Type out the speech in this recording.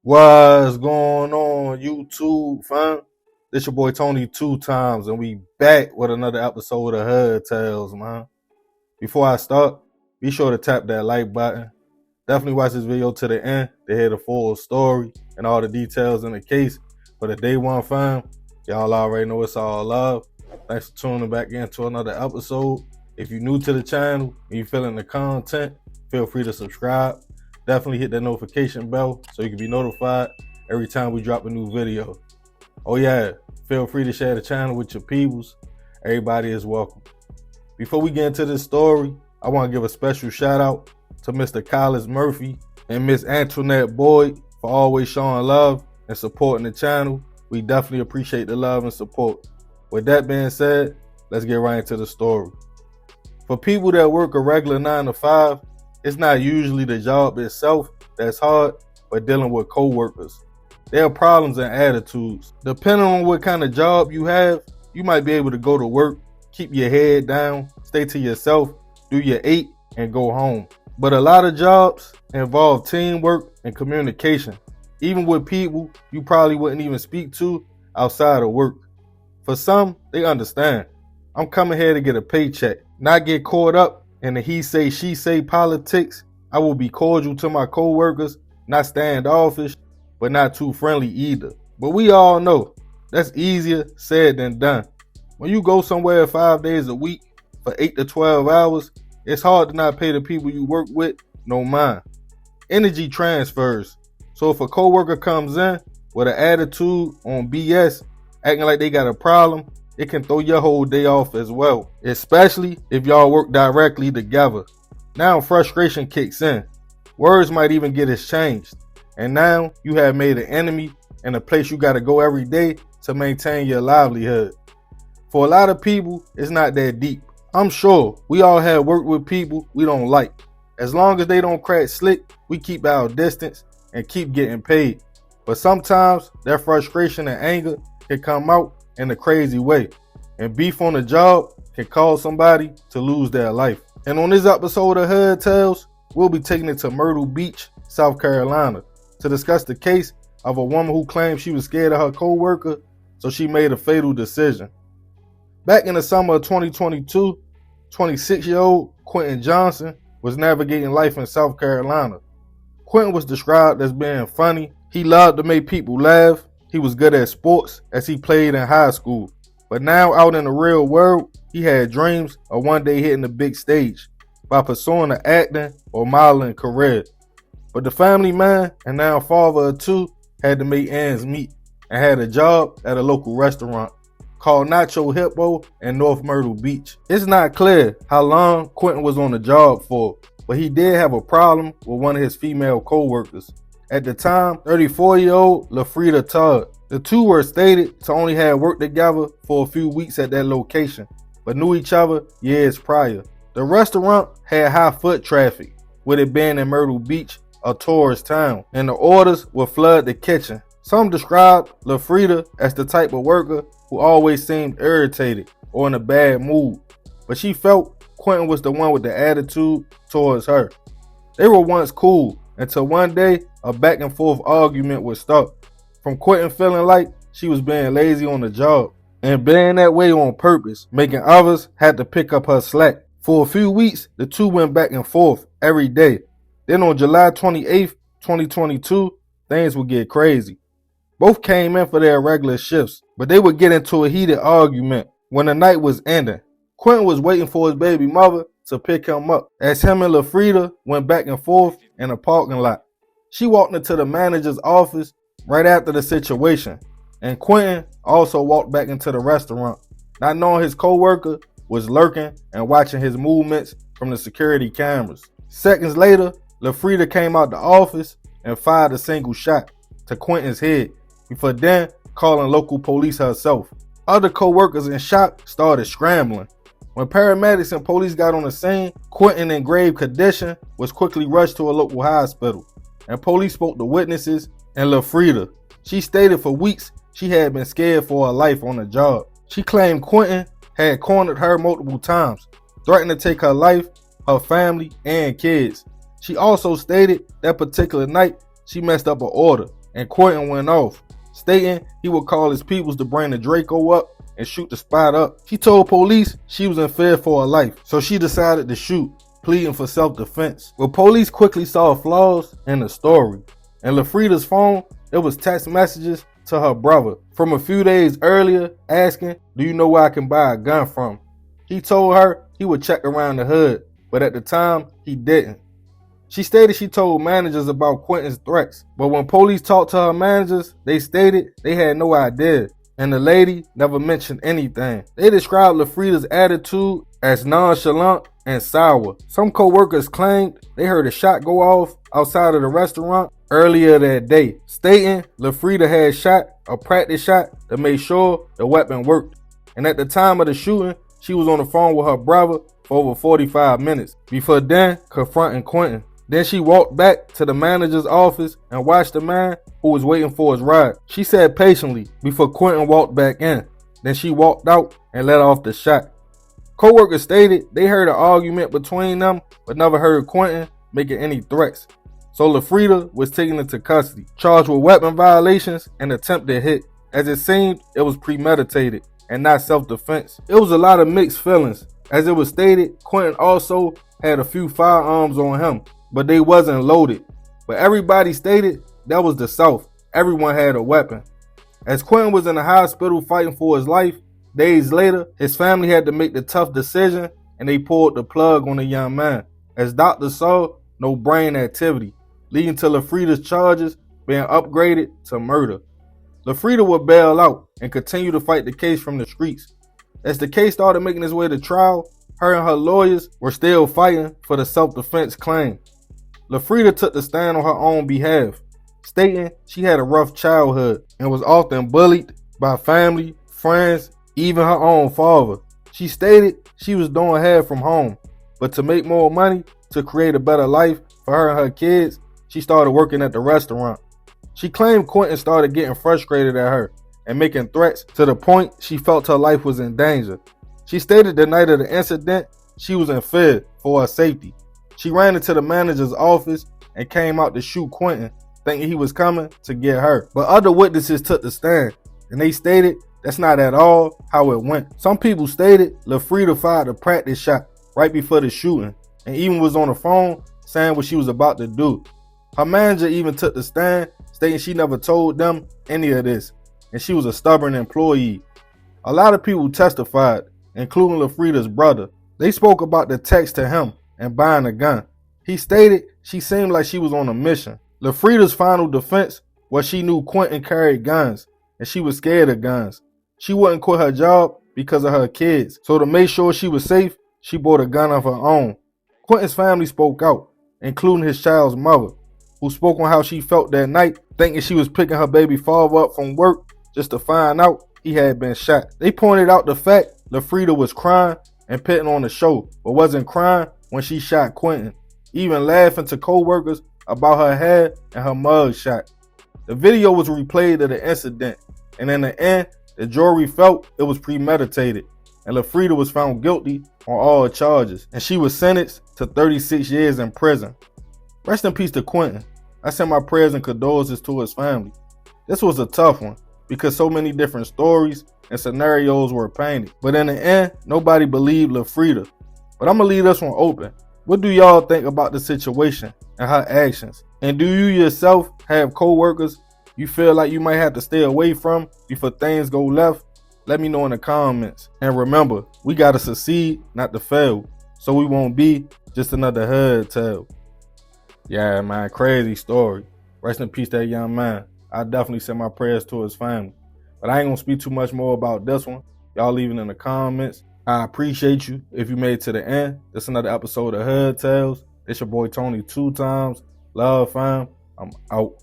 What's going on, YouTube, fam? This your boy Tony 2 times, and we back with another episode of Hood Tales, man. Before I start, be sure to tap that like button. Definitely watch this video to the end to hear the full story and all the details in the case. For the day one, fam, y'all already know it's all love. Thanks for tuning back into another episode. If you're new to the channel and you're feeling the content, feel free to subscribe. Definitely hit that notification bell so you can be notified every time we drop a new video. Oh yeah, feel free to share the channel with your peoples. Everybody is welcome. Before we get into this story, I want to give a special shout out to Mr. Collis Murphy and Miss Antoinette Boyd for always showing love and supporting the channel. We definitely appreciate the love and support. With that being said, let's get right into the story. For people that work a regular 9 to 5, it's not usually the job itself that's hard, but dealing with co-workers. There are problems and attitudes. Depending on what kind of job you have, you might be able to go to work, keep your head down, stay to yourself, do your 8, and go home. But a lot of jobs involve teamwork and communication, even with people you probably wouldn't even speak to outside of work. For some, they understand. I'm coming here to get a paycheck, not get caught up in the he say, she say politics. I will be cordial to my co-workers, not standoffish, but not too friendly either. But we all know that's easier said than done. When you go somewhere 5 days a week for 8 to 12 hours, it's hard to not pay the people you work with no mind. Energy transfers. So if a co-worker comes in with an attitude on BS, acting like they got a problem, it can throw your whole day off as well, especially if y'all work directly together. Now frustration kicks in. Words might even get exchanged. And now you have made an enemy in a place you got to go every day to maintain your livelihood. For a lot of people, it's not that deep. I'm sure we all have worked with people we don't like. As long as they don't crack slick, we keep our distance and keep getting paid. But sometimes that frustration and anger can come out in a crazy way, and beef on the job can cause somebody to lose their life. And on this episode of Hood Tales, we'll be taking it to Myrtle Beach, South Carolina, to discuss the case of a woman who claimed she was scared of her co-worker, so she made a fatal decision. Back in the summer of 2022, 26-year-old Quentin Johnson was navigating life in South Carolina. Quentin was described as being funny. He loved to make people laugh. He was good at sports as he played in high school. But now out in the real world, he had dreams of one day hitting the big stage by pursuing an acting or modeling career. But the family man and now father of 2 had to make ends meet and had a job at a local restaurant called Nacho Hippo in North Myrtle Beach. It's not clear how long Quentin was on the job for, but he did have a problem with one of his female co-workers. At the time, 34-year-old LaFrida Todd. The two were stated to only have worked together for a few weeks at that location, but knew each other years prior. The restaurant had high foot traffic, with it being in Myrtle Beach, a tourist town, and the orders would flood the kitchen. Some described LaFrida as the type of worker who always seemed irritated or in a bad mood, but she felt Quentin was the one with the attitude towards her. They were once cool, until one day a back and forth argument would start, from Quentin feeling like she was being lazy on the job and being that way on purpose, making others had to pick up her slack. For a few weeks, the two went back and forth every day. Then on July 28th, 2022, things would get crazy. Both came in for their regular shifts, but they would get into a heated argument when the night was ending. Quentin was waiting for his baby mother to pick him up as him and LaFrida went back and forth in a parking lot. She walked into the manager's office right after the situation, and Quentin also walked back into the restaurant, not knowing his co-worker was lurking and watching his movements from the security cameras. Seconds later, LaFrida came out the office and fired a single shot to Quentin's head before then calling local police herself. Other co-workers in shock started scrambling. When paramedics and police got on the scene, Quentin, in grave condition, was quickly rushed to a local hospital, and police spoke to witnesses and LaFrida. She stated for weeks she had been scared for her life on the job. She claimed Quentin had cornered her multiple times, threatened to take her life, her family, and kids. She also stated that particular night she messed up an order and Quentin went off, stating he would call his peoples to bring the Draco up and shoot the spot up. She told police she was in fear for her life, so she decided to shoot, pleading for self-defense. But police quickly saw flaws in the story. In LaFrida's phone, it was text messages to her brother from a few days earlier asking, "Do you know where I can buy a gun from?" He told her he would check around the hood, but at the time, he didn't. She stated she told managers about Quentin's threats, but when police talked to her managers, they stated they had no idea, and the lady never mentioned anything. They described LaFrida's attitude as nonchalant and sour. Some co-workers claimed they heard a shot go off outside of the restaurant earlier that day, stating LaFrida had shot a practice shot to make sure the weapon worked. And at the time of the shooting, she was on the phone with her brother for over 45 minutes before then confronting Quentin. Then she walked back to the manager's office and watched the man who was waiting for his ride. She sat patiently before Quentin walked back in. Then she walked out and let off the shot. Coworkers stated they heard an argument between them, but never heard Quentin making any threats. So LaFrida was taken into custody, charged with weapon violations and attempted hit. As it seemed, it was premeditated and not self-defense. It was a lot of mixed feelings. As it was stated, Quentin also had a few firearms on him, but they wasn't loaded. But everybody stated that was the South. Everyone had a weapon. As Quentin was in the hospital fighting for his life, days later, his family had to make the tough decision and they pulled the plug on the young man. As doctors saw, no brain activity, leading to LaFrida's charges being upgraded to murder. LaFrida would bail out and continue to fight the case from the streets. As the case started making its way to trial, her and her lawyers were still fighting for the self-defense claim. LaFrida took the stand on her own behalf, stating she had a rough childhood and was often bullied by family, friends, even her own father. She stated she was doing half from home, but to make more money to create a better life for her and her kids, she started working at the restaurant. She claimed Quentin started getting frustrated at her and making threats to the point she felt her life was in danger. She stated the night of the incident, she was in fear for her safety. She ran into the manager's office and came out to shoot Quentin, thinking he was coming to get her. But other witnesses took the stand, and they stated that's not at all how it went. Some people stated LaFrida fired a practice shot right before the shooting, and even was on the phone saying what she was about to do. Her manager even took the stand, stating she never told them any of this, and she was a stubborn employee. A lot of people testified, including LaFrida's brother. They spoke about the text to him and buying a gun. He stated she seemed like she was on a mission. LaFrida's final defense was she knew Quentin carried guns, and she was scared of guns. She wouldn't quit her job because of her kids, so to make sure she was safe, she bought a gun of her own. Quentin's family spoke out, including his child's mother, who spoke on how she felt that night, thinking she was picking her baby father up from work just to find out he had been shot. They pointed out the fact LaFrida was crying and putting on the show, but wasn't crying when she shot Quentin, even laughing to co-workers about her hair and her mug shot. The video was replayed of the incident, and in the end, the jury felt it was premeditated, and LaFrida was found guilty on all charges, and she was sentenced to 36 years in prison. Rest in peace to Quentin. I send my prayers and condolences to his family. This was a tough one, because so many different stories and scenarios were painted. But in the end, nobody believed LaFrida. But I'm going to leave this one open. What do y'all think about the situation and her actions? And do you yourself have co-workers you feel like you might have to stay away from before things go left? Let me know in the comments. And remember, we got to succeed, not to fail, so we won't be just another hood tale. Yeah, man, crazy story. Rest in peace, that young man. I definitely send my prayers to his family. But I ain't gonna speak too much more about this one. Y'all leave it in the comments. I appreciate you if you made it to the end. This is another episode of Hood Tales. It's your boy Tony 2 times. Love, fam. I'm out.